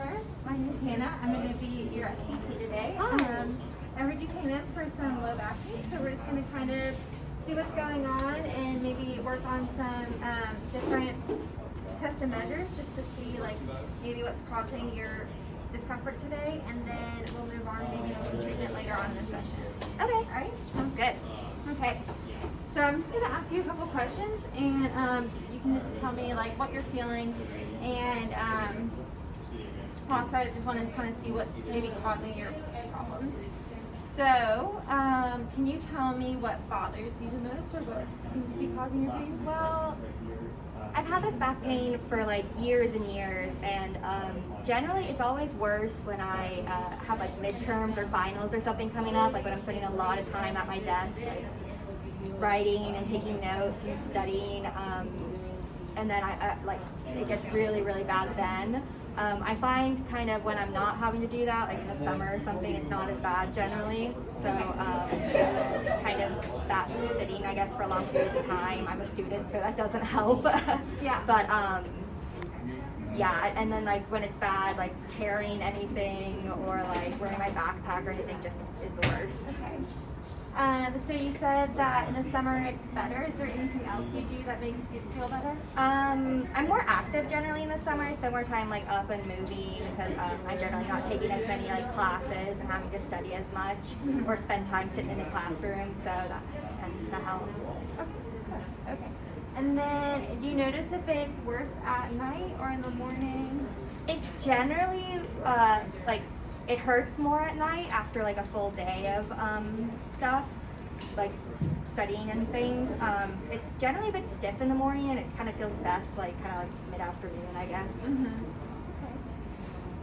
Amber. My name is Hannah. I'm going to be your SPT today. Hi. I heard you came in for some low back pain, so we're just going to kind of see what's going on and maybe work on some different tests and measures just to see like maybe what's causing your discomfort today, and then we'll move on maybe to some treatment later on in the session. Okay. All right? Sounds good. Okay. So I'm just going to ask you a couple questions, and you can just tell me like what you're feeling, and also I just want to kind of see what's maybe causing your problems. So, can you tell me what bothers you the most, or what seems to be causing your pain? Well, I've had this back pain for like years and years, and generally it's always worse when I have like midterms or finals or something coming up, like when I'm spending a lot of time at my desk, like writing and taking notes and studying, and then I like it gets really, really bad then. I find kind of when I'm not having to do that, like in the summer or something, it's not as bad generally. So kind of that sitting, I guess, for a long period of time. I'm a student, so that doesn't help. Yeah. But yeah, and then like when it's bad, like carrying anything or like wearing my backpack or anything just is the worst. Okay. So you said that in the summer it's better. Is there anything else you do that makes you feel better? I'm more active generally in the summer. I spend more time like up and moving because I'm generally not taking as many like classes and having to study as much or spend time sitting in a classroom, so that tends to help. Okay. Okay. And then, do you notice if it's worse at night or in the morning? It's generally like it hurts more at night after like a full day of stuff, like studying and things. It's generally a bit stiff in the morning, and it kind of feels best like kind of like mid-afternoon, I guess.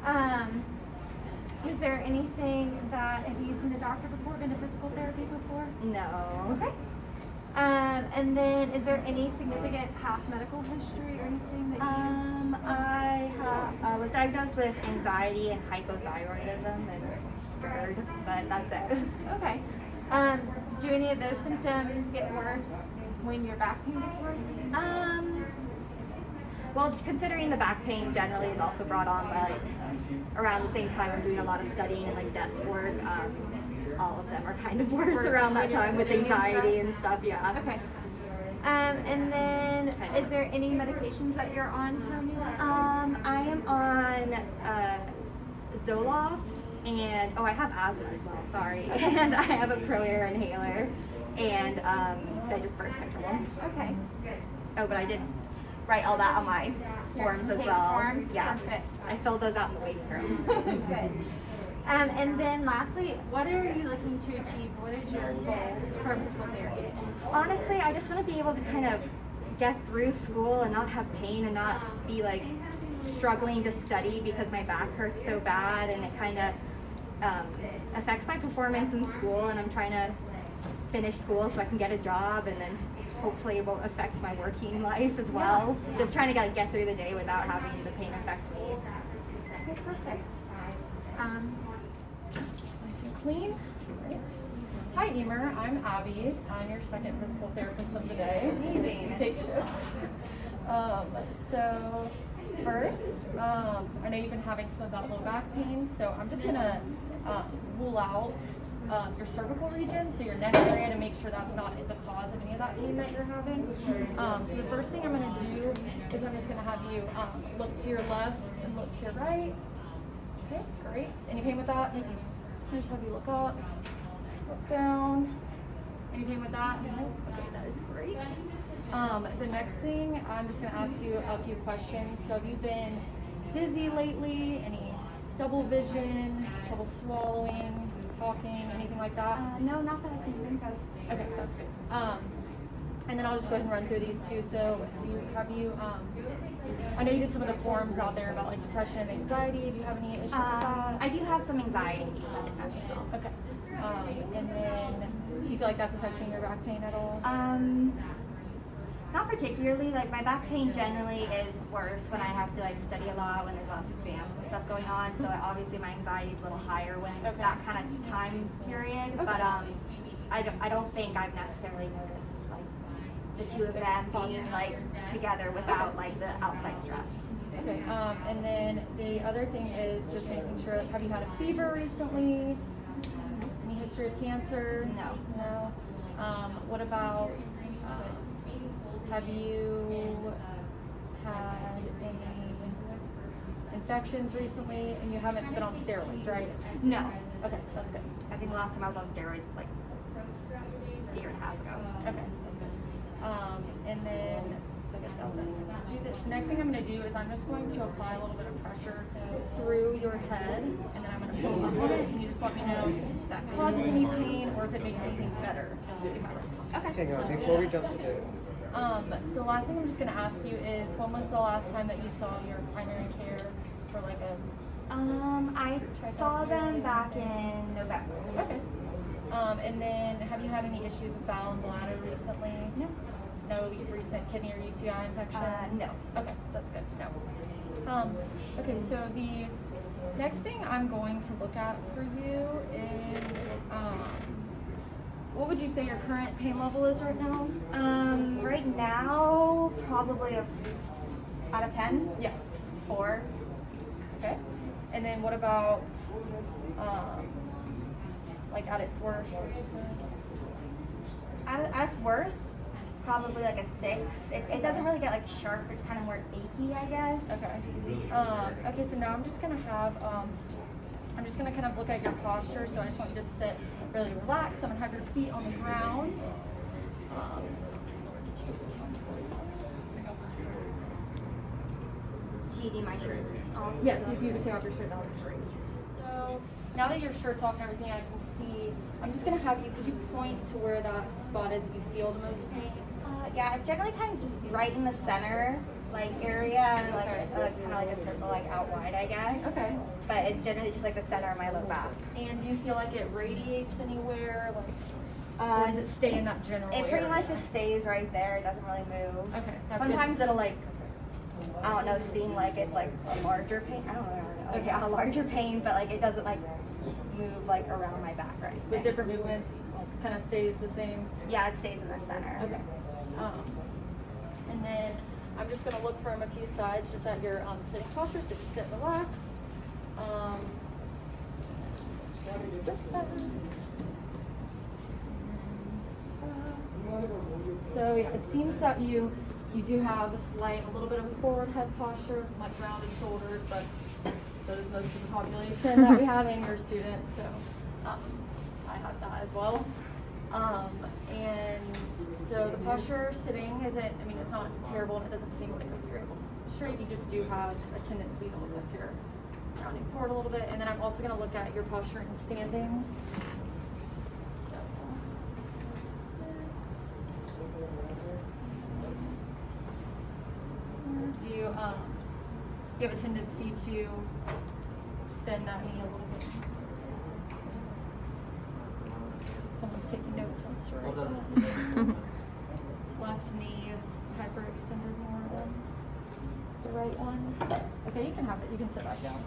Okay. Is there anything that, have you seen a doctor before, been to physical therapy before? No. Okay. And then, is there any significant past medical history or anything that you... I was diagnosed with anxiety and hypothyroidism and GERD, but that's it. Okay. Do any of those symptoms get worse when your back pain gets worse? Well, considering the back pain generally is also brought on by like around the same time I'm doing a lot of studying and like desk work, all of them are kind of worse around that time with anxiety and stuff, yeah. Okay. And then, is there any medications that you're on currently? I am on Zoloft, and I have asthma as well, sorry, and I have a Pro Air inhaler, and I just birth control. Okay. Oh, but I did write all that on my forms as well. Form? Yeah, Perfect. I filled those out in the waiting room. Good. And then lastly, what are you looking to achieve? What is your goals for physical therapy? Honestly, I just want to be able to kind of get through school and not have pain and not be like struggling to study because my back hurts so bad, and it kind of affects my performance in school, and I'm trying to finish school so I can get a job, and then hopefully it won't affect my working life as well. Yeah. Just trying to get through the day without having the pain affect me. Okay, perfect. Nice and clean. Great. Hi, Emer. I'm Abby. I'm your second physical therapist of the day. Amazing. You take shifts. So first, I know you've been having some of that low back pain, so I'm just gonna rule out your cervical region, so your neck area, to make sure that's not the cause of any of that pain that you're having. So the first thing I'm gonna do is I'm just gonna have you look to your left and look to your right. Okay, great. Any pain with that? I just have you look up, look down. Any pain with that? Okay, that is great. The next thing, I'm just going to ask you a few questions. So have you been dizzy lately? Any double vision, trouble swallowing, talking, anything like that? No, not that I can think of. Okay, that's good. And then I'll just go ahead and run through these two. So I know you did some of the forms out there about like depression and anxiety. Do you have any issues with that? I do have some anxiety, but nothing else. Okay. And then do you feel like that's affecting your back pain at all? Not particularly. Like my back pain generally is worse when I have to like study a lot, when there's lots of exams and stuff going on. So obviously my anxiety is a little higher when that kind of time period. Okay. But I don't think I've necessarily noticed like the two of them being like together without like the outside stress. Okay, and then the other thing is just making sure, have you had a fever recently? Any history of cancer? No. No. What about, have you had any infections recently? And you haven't been on steroids, right? No. Okay, that's good. I think the last time I was on steroids was like a year and a half ago. Okay, that's good. And then, so I guess I'll do this. Next thing I'm going to do is I'm just going to apply a little bit of pressure through your head, and then I'm going to pull up on it, and you just let me know if that causes any pain or if it makes anything better. Okay. Hang on, before we jump to this, So the last thing I'm just going to ask you is, when was the last time that you saw your primary care for like a... I saw them back in November. Okay. And then have you had any issues with bowel and bladder recently? No. No recent kidney or UTI infections? No. Okay, that's good to know. Okay, so the next thing I'm going to look at for you is, what would you say your current pain level is right now? Right now, probably out of 10, Yeah. 4. Okay. And then what about, like at its worst? At its worst, probably like a 6. It doesn't really get like sharp. It's kind of more achy, I guess. Okay. Okay, so now I'm just gonna have, I'm just gonna kind of look at your posture. So I just want you to sit really relaxed. I'm gonna have your feet on the ground. GD my shirt. Yeah, so if you could take off your shirt, that would be great. So now that your shirt's off and everything, I can see, I'm just gonna have you, could you point to where that spot is if you feel the most pain? Yeah, it's generally kind of just right in the center, like area, like Okay. kind of like a circle, like out wide, I guess. Okay. But it's generally just like the center of my low back. And do you feel like it radiates anywhere? Like, or does it stay in that general It pretty area? much just stays right there. It doesn't really move. Okay, that's good. Sometimes it'll like, I don't know, seem like it's like a larger pain. I don't know. Like, Okay. a larger pain, but like it doesn't like move like around my back or anything. With different movements, kind of stays the same. Yeah, it stays in the center. Okay. And then I'm just gonna look from a few sides, just at your sitting posture. So just sit relaxed. To this side. So yeah, it seems that you do have a little bit of a forward head posture, some like rounded shoulders, but so does most of the population that we have and your students. So I have that as well. And so the posture sitting isn't, I mean, it's not terrible and it doesn't seem like you're able to sit straight. You just do have a tendency to look like you're rounding forward a little bit. And then I'm also going to look at your posture in standing. Do you have a tendency to extend that knee a little bit? Someone's taking notes once you're right. Left knee is hyperextended more than the right one. Okay, you can have it. You can sit back down.